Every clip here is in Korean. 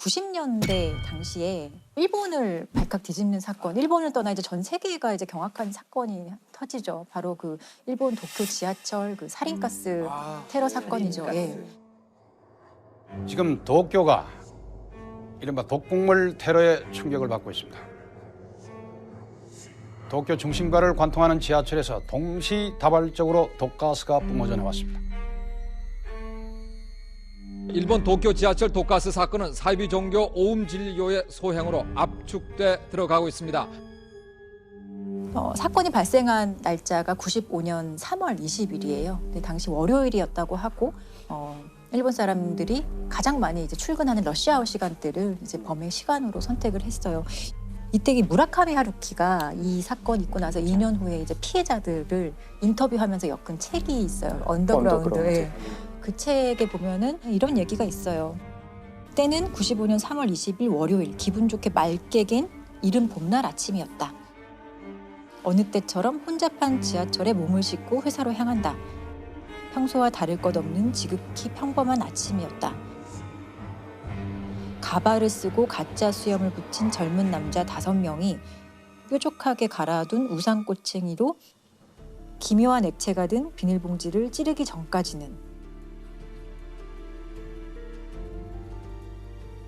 90년대 당시에 일본을 발칵 뒤집는 사건, 일본을 떠나 이제 전 세계가 이제 경악한 사건이 터지죠. 바로 그 일본 도쿄 지하철 그 살인가스 테러 사건이죠. 예. 지금 도쿄가 이른바 독극물 테러의 충격을 받고 있습니다. 도쿄 중심가를 관통하는 지하철에서 동시다발적으로 독가스가 뿜어져 나왔습니다. 일본 도쿄 지하철 독가스 사건은 사이비 종교 오음 진리교의 소행으로 압축돼 들어가고 있습니다. 사건이 발생한 날짜가 95년 3월 20일이에요. 근데 당시 월요일이었다고 하고 일본 사람들이 가장 많이 이제 출근하는 러시아워 시간대를 이제 범행 시간으로 선택을 했어요. 이때 이 무라카미 하루키가 이 사건 있고 나서 2년 후에 이제 피해자들을 인터뷰하면서 엮은 책이 있어요. 언더그라운드. 예. 그 책에 보면은 이런 얘기가 있어요. 때는 95년 3월 20일 월요일, 기분 좋게 맑게 갠 이른 봄날 아침이었다. 어느 때처럼 혼잡한 지하철에 몸을 싣고 회사로 향한다. 평소와 다를 것 없는 지극히 평범한 아침이었다. 가발을 쓰고 가짜 수염을 붙인 젊은 남자 5명이 뾰족하게 갈아둔 우산꼬챙이로 기묘한 액체가 든 비닐봉지를 찌르기 전까지는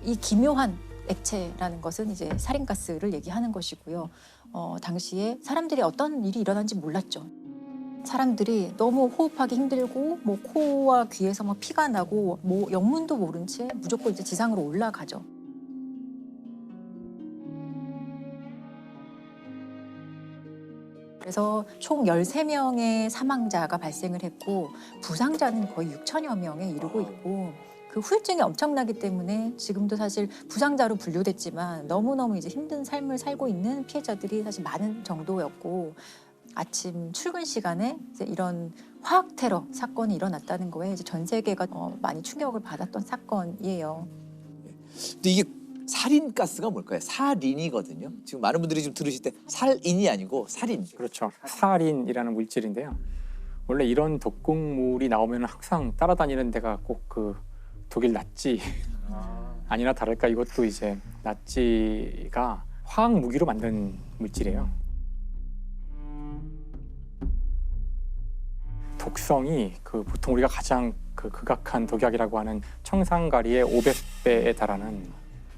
이 기묘한 액체라는 것은 이제 살인가스를 얘기하는 것이고요. 당시에 사람들이 어떤 일이 일어난지 몰랐죠. 사람들이 너무 호흡하기 힘들고 뭐 코와 귀에서 막 피가 나고 뭐 영문도 모른 채 무조건 이제 지상으로 올라가죠. 그래서 총 13명의 사망자가 발생을 했고 부상자는 거의 6천여 명에 이르고 있고 그 후유증이 엄청나기 때문에 지금도 사실 부상자로 분류됐지만 너무너무 이제 힘든 삶을 살고 있는 피해자들이 사실 많은 정도였고 아침 출근 시간에 이제 이런 화학 테러 사건이 일어났다는 거에 이제 전 세계가 많이 충격을 받았던 사건이에요. 근데 이게 살인가스가 뭘까요? 살인이거든요. 지금 많은 분들이 지금 들으실 때 살인이 아니고 살인. 그렇죠. 사린이라는 물질인데요. 원래 이런 독극물이 나오면 항상 따라다니는 데가 꼭 그 독일 나치 아니나 다를까 이것도 이제 나치가 화학 무기로 만든 물질이에요. 독성이 그 보통 우리가 가장 그 극악한 독약이라고 하는 청산가리의 500배에 달하는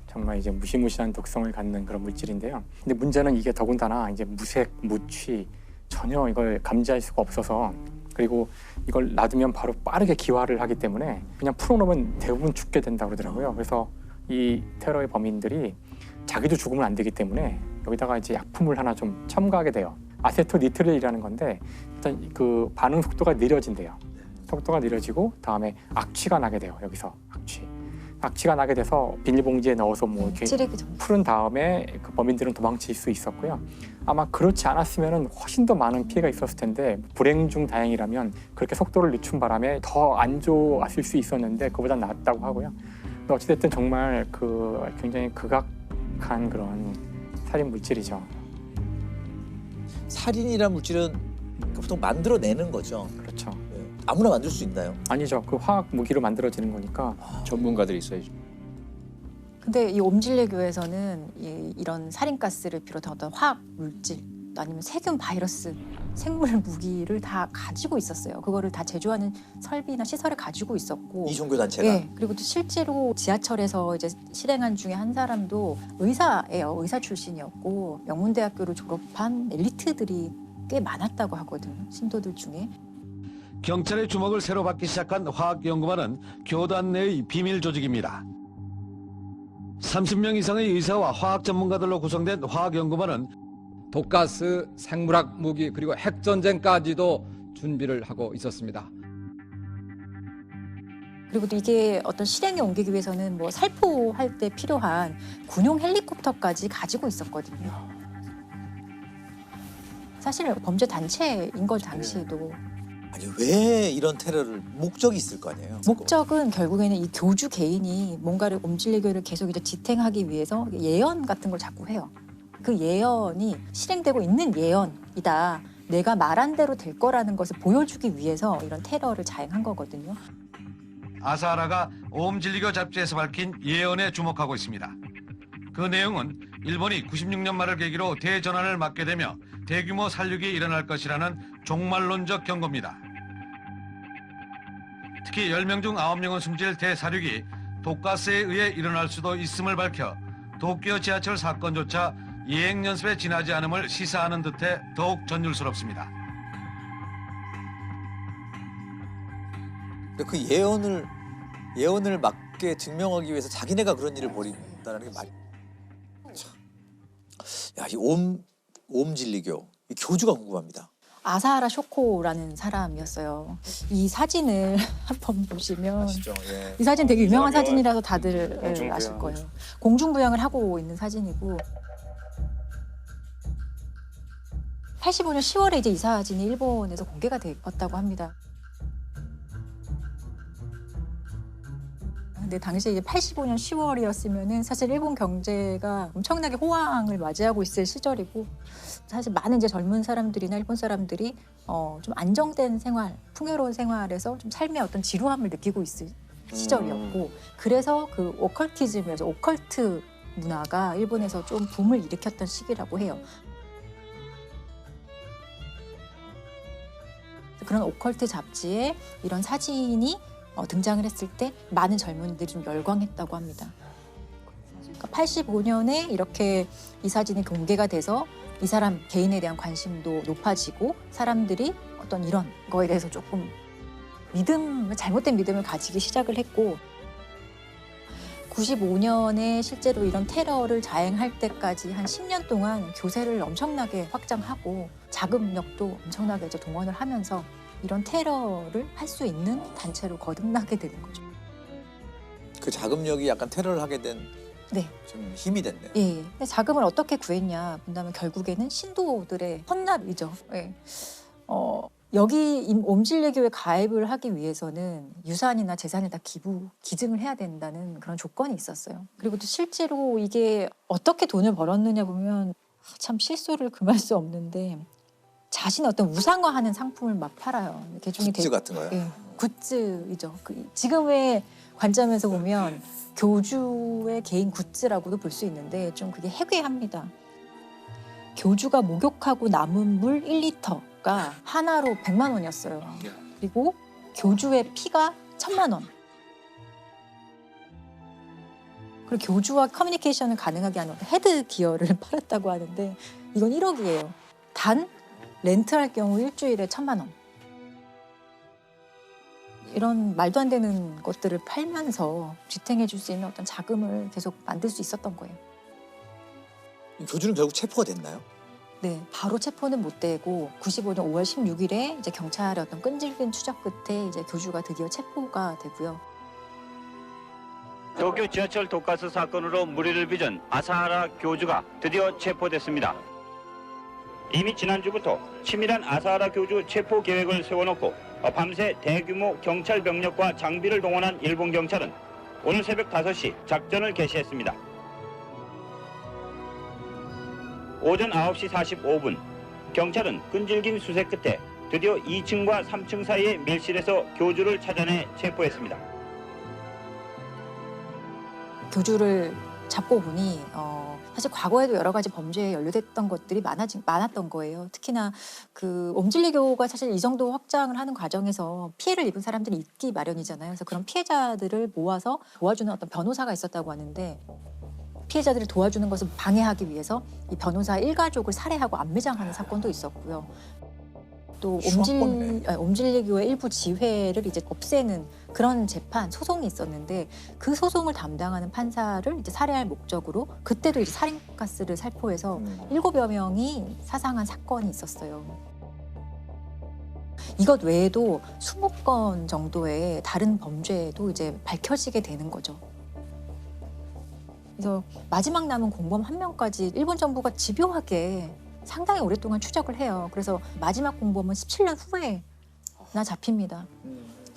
정말 이제 무시무시한 독성을 갖는 그런 물질인데요. 근데 문제는 이게 더군다나 이제 무색, 무취 전혀 이걸 감지할 수가 없어서 그리고 이걸 놔두면 바로 빠르게 기화를 하기 때문에 그냥 풀어놓으면 대부분 죽게 된다고 그러더라고요. 그래서 이 테러의 범인들이 자기도 죽으면 안 되기 때문에 여기다가 이제 약품을 하나 좀 첨가하게 돼요. 아세토니트릴이라는 건데 일단 그 반응 속도가 느려진대요. 속도가 느려지고 다음에 악취가 나게 돼요. 여기서 악취가 나게 돼서 비닐봉지에 넣어서 뭐 이렇게 풀은 다음에 그 범인들은 도망칠 수 있었고요. 아마 그렇지 않았으면 훨씬 더 많은 피해가 있었을 텐데 불행 중 다행이라면 그렇게 속도를 늦춘 바람에 더 안 좋았을 수 있었는데 그보다 낫다고 하고요. 어찌됐든 정말 그 굉장히 극악한 그런 살인 물질이죠. 살인이라는 물질은 보통 만들어내는 거죠. 그렇죠. 아무나 만들 수 있나요? 아니죠. 그 화학 무기로 만들어지는 거니까 전문가들이 있어야죠. 근데 이 옴질레교에서는 이런 살인가스를 비롯한 어떤 화학 물질 아니면 세균, 바이러스, 생물 무기를 다 가지고 있었어요. 그거를 다 제조하는 설비나 시설을 가지고 있었고 이 종교 단체가. 예, 그리고 또 실제로 지하철에서 이제 실행한 중에 한 사람도 의사예요. 의사 출신이었고 명문대학교를 졸업한 엘리트들이 꽤 많았다고 하거든요. 신도들 중에. 경찰의 주목을 새로 받기 시작한 화학연구반은 교단 내의 비밀 조직입니다. 30명 이상의 의사와 화학 전문가들로 구성된 화학연구반은 독가스, 생물학 무기 그리고 핵전쟁까지도 준비를 하고 있었습니다. 그리고 또 이게 어떤 실행에 옮기기 위해서는 뭐 살포할 때 필요한 군용 헬리콥터까지 가지고 있었거든요. 사실 범죄 단체인 걸 당시에도. 아니 왜 이런 테러를 목적이 있을 거 아니에요? 목적은 결국에는 이 교주 개인이 뭔가를 옴질레교를 계속 이제 지탱하기 위해서 예언 같은 걸 자꾸 해요. 그 예언이 실행되고 있는 예언이다. 내가 말한 대로 될 거라는 것을 보여주기 위해서 이런 테러를 자행한 거거든요. 아사하라가 오음진리교 잡지에서 밝힌 예언에 주목하고 있습니다. 그 내용은 일본이 96년 말을 계기로 대전환을 맞게 되며 대규모 살육이 일어날 것이라는 종말론적 경고입니다. 특히 10명 중 9명은 숨질 대살육이 독가스에 의해 일어날 수도 있음을 밝혀 도쿄 지하철 사건조차 예행 연습에 지나지 않음을 시사하는 듯해 더욱 전율스럽습니다. 근데 그 예언을 맞게 증명하기 위해서 자기네가 그런 일을 벌인다는 게 말이. 참. 야, 이 오음진리교 이 교주가 궁금합니다. 아사하라 쇼코라는 사람이었어요. 이 사진을 한번 보시면 아시죠? 예. 이 사진 되게 유명한 사진이라서 다들 공중부양. 아실 거예요. 공중부양을 하고 있는 사진이고 85년 10월에 이제 이 사진이 일본에서 공개가 됐다고 합니다. 근데 당시에 이제 85년 10월이었으면은 사실 일본 경제가 엄청나게 호황을 맞이하고 있을 시절이고 사실 많은 이제 젊은 사람들이나 일본 사람들이 좀 안정된 생활, 풍요로운 생활에서 좀 삶의 어떤 지루함을 느끼고 있을 시절이었고 그래서 그 오컬티즘이어서 오컬트 문화가 일본에서 좀 붐을 일으켰던 시기라고 해요. 그런 오컬트 잡지에 이런 사진이 등장을 했을 때 많은 젊은이들이 좀 열광했다고 합니다. 그러니까 85년에 이렇게 이 사진이 공개가 돼서 이 사람 개인에 대한 관심도 높아지고 사람들이 어떤 이런 거에 대해서 조금 잘못된 믿음을 가지기 시작을 했고 95년에 실제로 이런 테러를 자행할 때까지 한 10년 동안 교세를 엄청나게 확장하고 자금력도 엄청나게 이제 동원을 하면서 이런 테러를 할 수 있는 단체로 거듭나게 되는 거죠. 그 자금력이 약간 테러를 하게 된 네. 좀 힘이 됐네요. 예. 근데 자금을 어떻게 구했냐 본다면 결국에는 신도들의 헌납이죠. 예. 여기 옴진리교에 가입을 하기 위해서는 유산이나 재산을 다 기증을 해야 된다는 그런 조건이 있었어요. 그리고 또 실제로 이게 어떻게 돈을 벌었느냐 보면 참 실소를 금할 수 없는데 자신의 어떤 우상화하는 상품을 막 팔아요. 개중이 굿즈 같은 거요? 예, 굿즈이죠. 지금의 관점에서 보면 교주의 개인 굿즈라고도 볼 수 있는데 좀 그게 해괴합니다. 교주가 목욕하고 남은 물 1리터가 하나로 100만 원이었어요. 그리고 교주의 피가 1000만 원. 그리고 교주와 커뮤니케이션을 가능하게 하는 헤드 기어를 팔았다고 하는데 이건 1억이에요. 단 렌트할 경우 일주일에 1000만 원. 이런 말도 안 되는 것들을 팔면서 지탱해 줄 수 있는 어떤 자금을 계속 만들 수 있었던 거예요. 교주는 결국 체포가 됐나요? 네, 바로 체포는 못 되고 95년 5월 16일에 이제 경찰의 어떤 끈질긴 추적 끝에 이제 교주가 드디어 체포가 되고요. 도쿄 지하철 독가스 사건으로 무리를 빚은 아사하라 교주가 드디어 체포됐습니다. 이미 지난주부터 치밀한 아사하라 교주 체포 계획을 세워놓고 밤새 대규모 경찰 병력과 장비를 동원한 일본 경찰은 오늘 새벽 5시 작전을 개시했습니다. 오전 9시 45분 경찰은 끈질긴 수색 끝에 드디어 2층과 3층 사이의 밀실에서 교주를 찾아내 체포했습니다. 교주를 잡고 보니 사실 과거에도 여러 가지 범죄에 연루됐던 것들이 많았던 거예요. 특히나 그 옴진리교가 사실 이 정도 확장을 하는 과정에서 피해를 입은 사람들이 있기 마련이잖아요. 그래서 그런 피해자들을 모아서 도와주는 어떤 변호사가 있었다고 하는데 피해자들을 도와주는 것을 방해하기 위해서 이 변호사 일가족을 살해하고 암매장하는 사건도 있었고요. 또 옴진리교의 일부 지회를 이제 없애는 그런 재판 소송이 있었는데 그 소송을 담당하는 판사를 이제 살해할 목적으로 그때도 이제 살인가스를 살포해서 7여 명이 사상한 사건이 있었어요. 이것 외에도 20건 정도의 다른 범죄도 이제 밝혀지게 되는 거죠. 그래서 마지막 남은 공범 1명까지 일본 정부가 집요하게 상당히 오랫동안 추적을 해요. 그래서 마지막 공범은 17년 후에나 잡힙니다.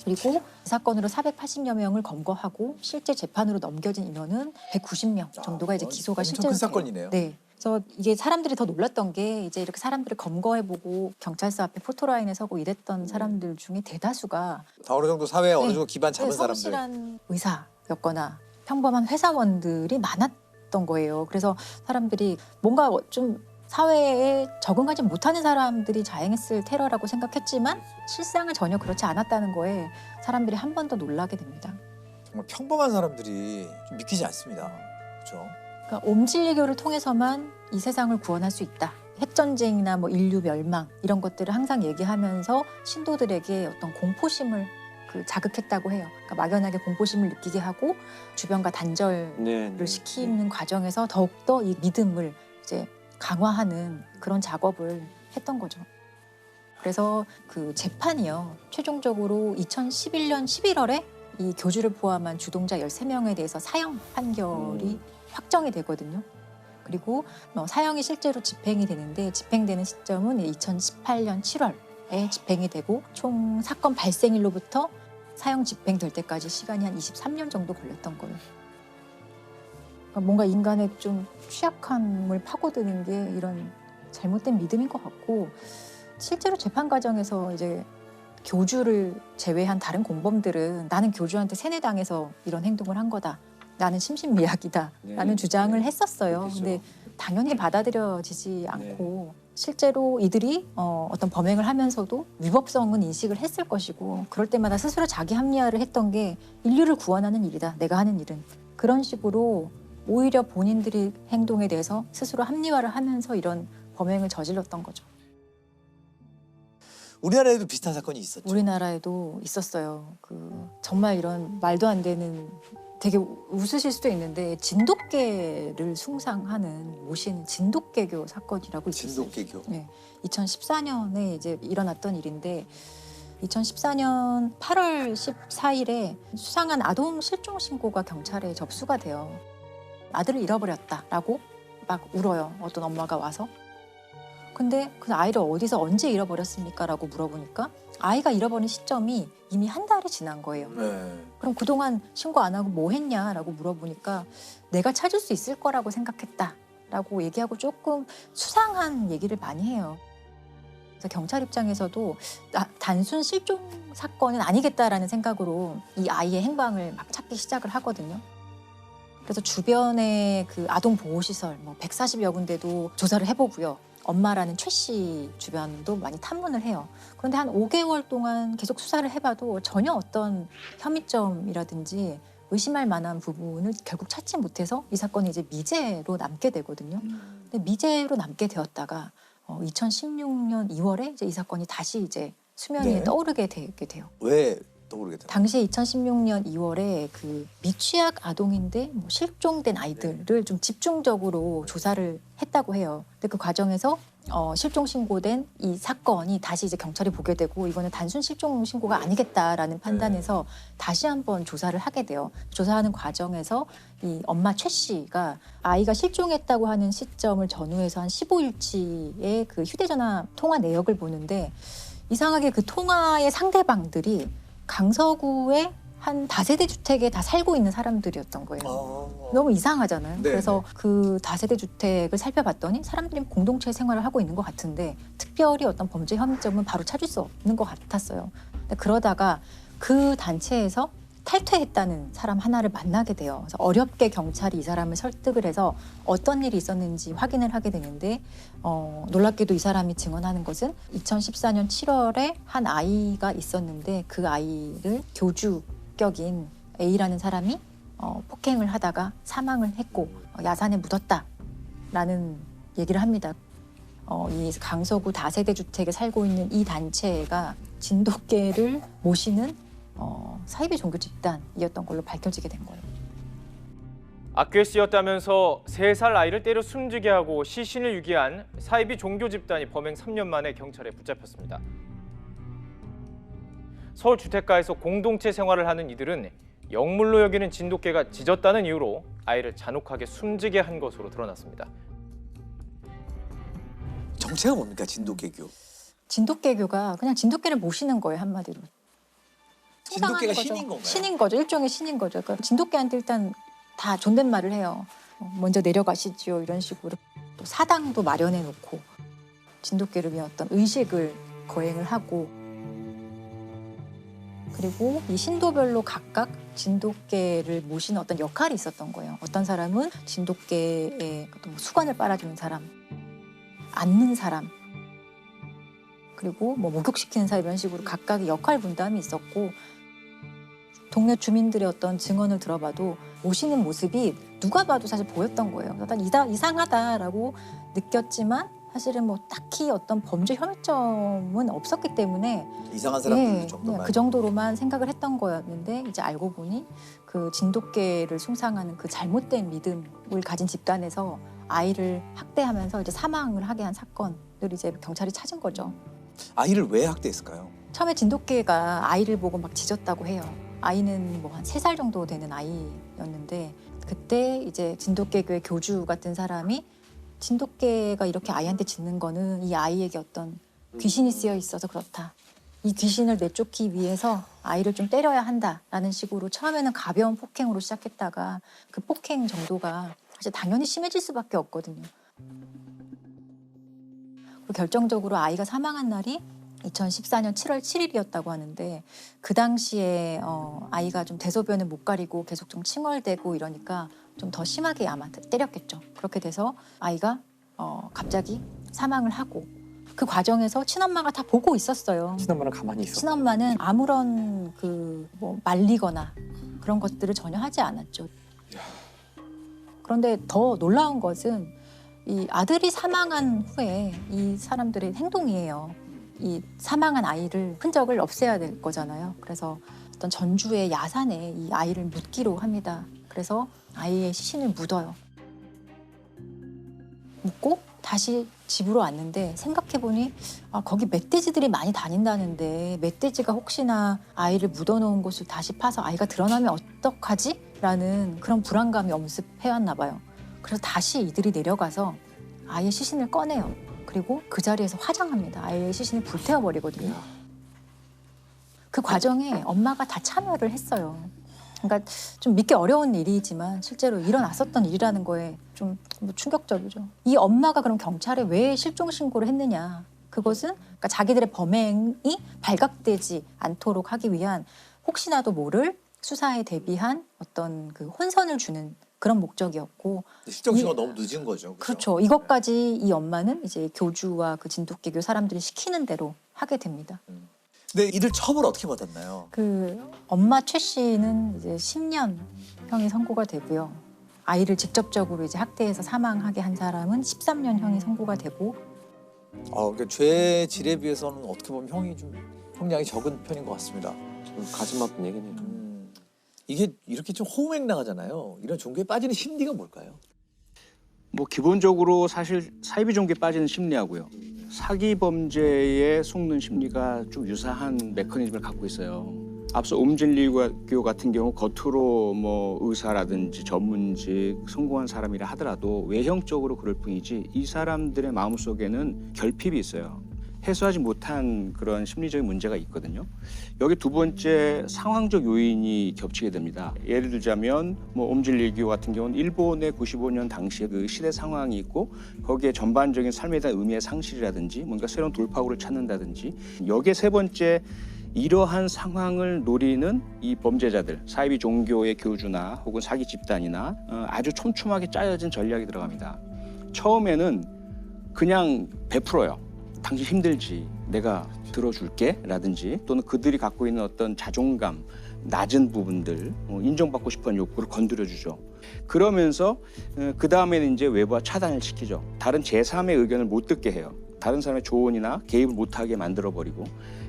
그리고 이 사건으로 480여 명을 검거하고 실제 재판으로 넘겨진 인원은 190명 정도가 이제 기소가 엄청 실제로 큰 돼요. 사건이네요. 네, 그래서 이게 사람들이 더 놀랐던 게 이제 이렇게 사람들을 검거해보고 경찰서 앞에 포토라인에 서고 이랬던 사람들 중에 대다수가 다 어느 정도 사회에 어느 네. 정도 기반 잡은 사람들. 성실한 의사였거나 평범한 회사원들이 많았던 거예요. 그래서 사람들이 뭔가 좀 사회에 적응하지 못하는 사람들이 자행했을 테러라고 생각했지만 실상은 전혀 그렇지 않았다는 거에 사람들이 한 번 더 놀라게 됩니다. 정말 평범한 사람들이 좀 믿기지 않습니다. 그렇죠? 그러니까 옴진리교를 통해서만 이 세상을 구원할 수 있다. 핵전쟁이나 뭐 인류 멸망 이런 것들을 항상 얘기하면서 신도들에게 어떤 공포심을 자극했다고 해요. 그러니까 막연하게 공포심을 느끼게 하고 주변과 단절을 시키는 과정에서 더욱더 이 믿음을 이제 강화하는 그런 작업을 했던 거죠. 그래서 그 재판이요. 최종적으로 2011년 11월에 이 교주를 포함한 주동자 13명에 대해서 사형 판결이 확정이 되거든요. 그리고 사형이 실제로 집행이 되는데 집행되는 시점은 2018년 7월에 집행이 되고 총 사건 발생일로부터 사형 집행될 때까지 시간이 한 23년 정도 걸렸던 거예요. 그러니까 뭔가 인간의 좀 취약함을 파고드는 게 이런 잘못된 믿음인 것 같고 실제로 재판 과정에서 이제 교주를 제외한 다른 공범들은 나는 교주한테 세뇌당해서 이런 행동을 한 거다. 나는 심신미약이다. 라는 주장을 했었어요. 근데 당연히 받아들여지지 않고 실제로 이들이 어떤 범행을 하면서도 위법성은 인식을 했을 것이고 그럴 때마다 스스로 자기 합리화를 했던 게 인류를 구원하는 일이다. 내가 하는 일은. 그런 식으로 오히려 본인들이 행동에 대해서 스스로 합리화를 하면서 이런 범행을 저질렀던 거죠. 우리나라에도 비슷한 사건이 있었죠. 우리나라에도 있었어요. 정말 이런 말도 안 되는 되게 웃으실 수도 있는데 진돗개를 숭상하는 모시는 진돗개교 사건이라고 있었어요. 진돗개교. 네, 2014년에 이제 일어났던 일인데 2014년 8월 14일에 수상한 아동 실종 신고가 경찰에 접수가 돼요. 아들을 잃어버렸다라고 막 울어요. 어떤 엄마가 와서. 근데 그 아이를 어디서 언제 잃어버렸습니까? 라고 물어보니까 아이가 잃어버린 시점이 이미 한 달이 지난 거예요. 그럼 그동안 신고 안 하고 뭐 했냐라고 물어보니까 내가 찾을 수 있을 거라고 생각했다라고 얘기하고 조금 수상한 얘기를 많이 해요. 그래서 경찰 입장에서도 단순 실종 사건은 아니겠다라는 생각으로 이 아이의 행방을 막 찾기 시작을 하거든요. 그래서 주변의 그 아동 보호시설 140여 군데도 조사를 해보고요. 엄마라는 최 씨 주변도 많이 탐문을 해요. 그런데 한 5개월 동안 계속 수사를 해봐도 전혀 어떤 혐의점이라든지 의심할 만한 부분을 결국 찾지 못해서 이 사건이 이제 미제로 남게 되거든요. 근데 미제로 남게 되었다가 2016년 2월에 이제 이 사건이 다시 이제 수면 위에 떠오르게 되게 돼요. 왜 떠오르게 돼요? 당시에 2016년 2월에 그 미취학 아동인데 실종된 아이들을 좀 집중적으로 조사를 했다고 해요. 근데 그 과정에서 실종 신고된 이 사건이 다시 이제 경찰이 보게 되고 이거는 단순 실종 신고가 아니겠다라는 판단에서 다시 한번 조사를 하게 돼요. 조사하는 과정에서 이 엄마 최 씨가 아이가 실종했다고 하는 시점을 전후해서 한 15일치의 그 휴대전화 통화 내역을 보는데 이상하게 그 통화의 상대방들이 강서구의 한 다세대 주택에 다 살고 있는 사람들이었던 거예요. 너무 이상하잖아요. 네, 그래서 그 다세대 주택을 살펴봤더니 사람들이 공동체 생활을 하고 있는 것 같은데 특별히 어떤 범죄 혐의점은 바로 찾을 수 없는 것 같았어요. 근데 그러다가 그 단체에서 탈퇴했다는 사람 하나를 만나게 돼요. 그래서 어렵게 경찰이 이 사람을 설득을 해서 어떤 일이 있었는지 확인을 하게 되는데 놀랍게도 이 사람이 증언하는 것은 2014년 7월에 한 아이가 있었는데 그 아이를 교주격인 A라는 사람이 폭행을 하다가 사망을 했고 야산에 묻었다라는 얘기를 합니다. 이 강서구 다세대 주택에 살고 있는 이 단체가 진돗개를 모시는 사이비 종교 집단이었던 걸로 밝혀지게 된 거예요. 악교에 쓰였다면서 3살 아이를 때려 숨지게 하고 시신을 유기한 사이비 종교 집단이 범행 3년 만에 경찰에 붙잡혔습니다. 서울 주택가에서 공동체 생활을 하는 이들은 영물로 여기는 진돗개가 짖었다는 이유로 아이를 잔혹하게 숨지게 한 것으로 드러났습니다. 정체가 뭡니까 진돗개교? 진돗개교가 그냥 진돗개를 모시는 거예요, 한마디로. 진돗개가 거죠. 신인 건가요? 신인 거죠. 일종의 신인 거죠. 그러니까 진돗개한테 일단 다 존댓말을 해요. 먼저 내려가시지요 이런 식으로. 또 사당도 마련해 놓고 진돗개를 위한 어떤 의식을 거행을 하고, 그리고 이 신도별로 각각 진돗개를 모시는 어떤 역할이 있었던 거예요. 어떤 사람은 진돗개의 어떤 수건을 빨아주는 사람, 앉는 사람, 그리고 뭐 목욕시키는 사람, 이런 식으로 각각의 역할 분담이 있었고, 동네 주민들의 어떤 증언을 들어봐도 모시는 모습이 누가 봐도 사실 보였던 거예요. 일단 이상하다라고 느꼈지만 사실은 뭐 딱히 어떤 범죄 혐의점은 없었기 때문에 이상한 사람들 네, 정도만. 그 정도로만 생각을 했던 거였는데, 이제 알고 보니 그 진돗개를 숭상하는 그 잘못된 믿음을 가진 집단에서 아이를 학대하면서 이제 사망을 하게 한 사건을 이제 경찰이 찾은 거죠. 아이를 왜 학대했을까요? 처음에 진돗개가 아이를 보고 막 짖었다고 해요. 아이는 뭐 한 3살 정도 되는 아이였는데, 그때 이제 진돗개교의 교주 같은 사람이 진돗개가 이렇게 아이한테 짖는 거는 이 아이에게 어떤 귀신이 쓰여 있어서 그렇다. 이 귀신을 내쫓기 위해서 아이를 좀 때려야 한다라는 식으로 처음에는 가벼운 폭행으로 시작했다가 그 폭행 정도가 이제 당연히 심해질 수밖에 없거든요. 그리고 결정적으로 아이가 사망한 날이 2014년 7월 7일이었다고 하는데, 그 당시에 아이가 좀 대소변을 못 가리고 계속 좀 칭얼대고 이러니까 좀 더 심하게 아마 때렸겠죠. 그렇게 돼서 아이가 갑자기 사망을 하고, 그 과정에서 친엄마가 다 보고 있었어요. 친엄마는 가만히 있어. 친엄마는 아무런 뭐 말리거나 그런 것들을 전혀 하지 않았죠. 그런데 더 놀라운 것은 이 아들이 사망한 후에 이 사람들의 행동이에요. 이 사망한 아이를 흔적을 없애야 될 거잖아요. 그래서 어떤 전주의 야산에 이 아이를 묻기로 합니다. 그래서 아이의 시신을 묻어요. 묻고 다시 집으로 왔는데 생각해보니 거기 멧돼지들이 많이 다닌다는데 멧돼지가 혹시나 아이를 묻어놓은 곳을 다시 파서 아이가 드러나면 어떡하지? 라는 그런 불안감이 엄습해왔나 봐요. 그래서 다시 이들이 내려가서 아이의 시신을 꺼내요. 그리고 그 자리에서 화장합니다. 아이의 시신을 불태워버리거든요. 그 과정에 엄마가 다 참여를 했어요. 그러니까 좀 믿기 어려운 일이지만 실제로 일어났었던 일이라는 거에 좀 충격적이죠. 이 엄마가 그럼 경찰에 왜 실종 신고를 했느냐? 그것은 그러니까 자기들의 범행이 발각되지 않도록 하기 위한 혹시나도 모를 수사에 대비한 어떤 그 혼선을 주는 그런 목적이었고, 실종 신고가 너무 늦은 거죠. 그렇죠. 이것까지 이 엄마는 이제 교주와 그 진돗개교 사람들이 시키는 대로 하게 됩니다. 근데 이들 처벌 어떻게 받았나요? 그 엄마 최 씨는 이제 10년 형이 선고가 되고요. 아이를 직접적으로 이제 학대해서 사망하게 한 사람은 13년 형이 선고가 되고. 그러니까 죄 질에 비해서는 어떻게 보면 형이 좀 형량이 적은 편인 것 같습니다. 좀 가슴 아픈 얘기네요. 이게 이렇게 좀 호응행랑하잖아요. 이런 종교에 빠지는 심리가 뭘까요? 뭐 기본적으로 사실 사이비 종교에 빠지는 심리하고요, 사기 범죄에 속는 심리가 좀 유사한 메커니즘을 갖고 있어요. 앞서 옴진리교 같은 경우 겉으로 뭐 의사라든지 전문직 성공한 사람이라 하더라도 외형적으로 그럴 뿐이지 이 사람들의 마음속에는 결핍이 있어요. 해소하지 못한 그런 심리적인 문제가 있거든요. 여기 두 번째 상황적 요인이 겹치게 됩니다. 예를 들자면 뭐 옴진리교 같은 경우는 일본의 95년 당시의 그 시대 상황이 있고, 거기에 전반적인 삶에 대한 의미의 상실이라든지 뭔가 새로운 돌파구를 찾는다든지, 여기에 세 번째 이러한 상황을 노리는 이 범죄자들, 사이비 종교의 교주나 혹은 사기 집단이나 아주 촘촘하게 짜여진 전략이 들어갑니다. 처음에는 그냥 베풀어요. 당신 힘들지, 내가 들어줄게 라든지, 또는 그들이 갖고 있는 어떤 자존감, 낮은 부분들, 인정받고 싶은 욕구를 건드려주죠. 그러면서 그 다음에는 이제 외부와 차단을 시키죠. 다른 제3의 의견을 못 듣게 해요. 다른 사람의 조언이나 개입을 못하게 만들어버리고,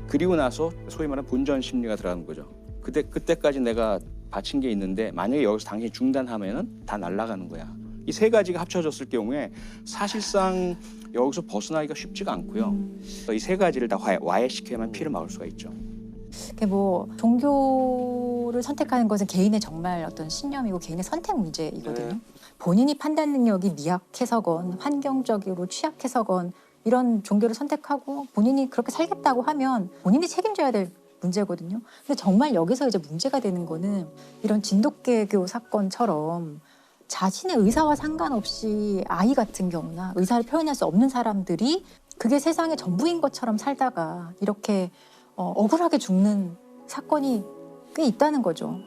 그리고 나서 소위 말하는 본전 심리가 들어가는 거죠. 그때까지 내가 바친 게 있는데 만약에 여기서 당신이 중단하면은 다 날아가는 거야. 이 세 가지가 합쳐졌을 경우에 사실상 여기서 벗어나기가 쉽지가 않고요. 이 세 가지를 다 와해시켜야만 피를 막을 수가 있죠. 뭐 종교를 선택하는 것은 개인의 정말 어떤 신념이고 개인의 선택 문제이거든요. 본인이 판단 능력이 미약해서건 환경적으로 취약해서건 이런 종교를 선택하고 본인이 그렇게 살겠다고 하면 본인이 책임져야 될 문제거든요. 근데 정말 여기서 이제 문제가 되는 거는 이런 진돗개교 사건처럼 자신의 의사와 상관없이 아이 같은 경우나 의사를 표현할 수 없는 사람들이 그게 세상의 전부인 것처럼 살다가 이렇게 억울하게 죽는 사건이 꽤 있다는 거죠.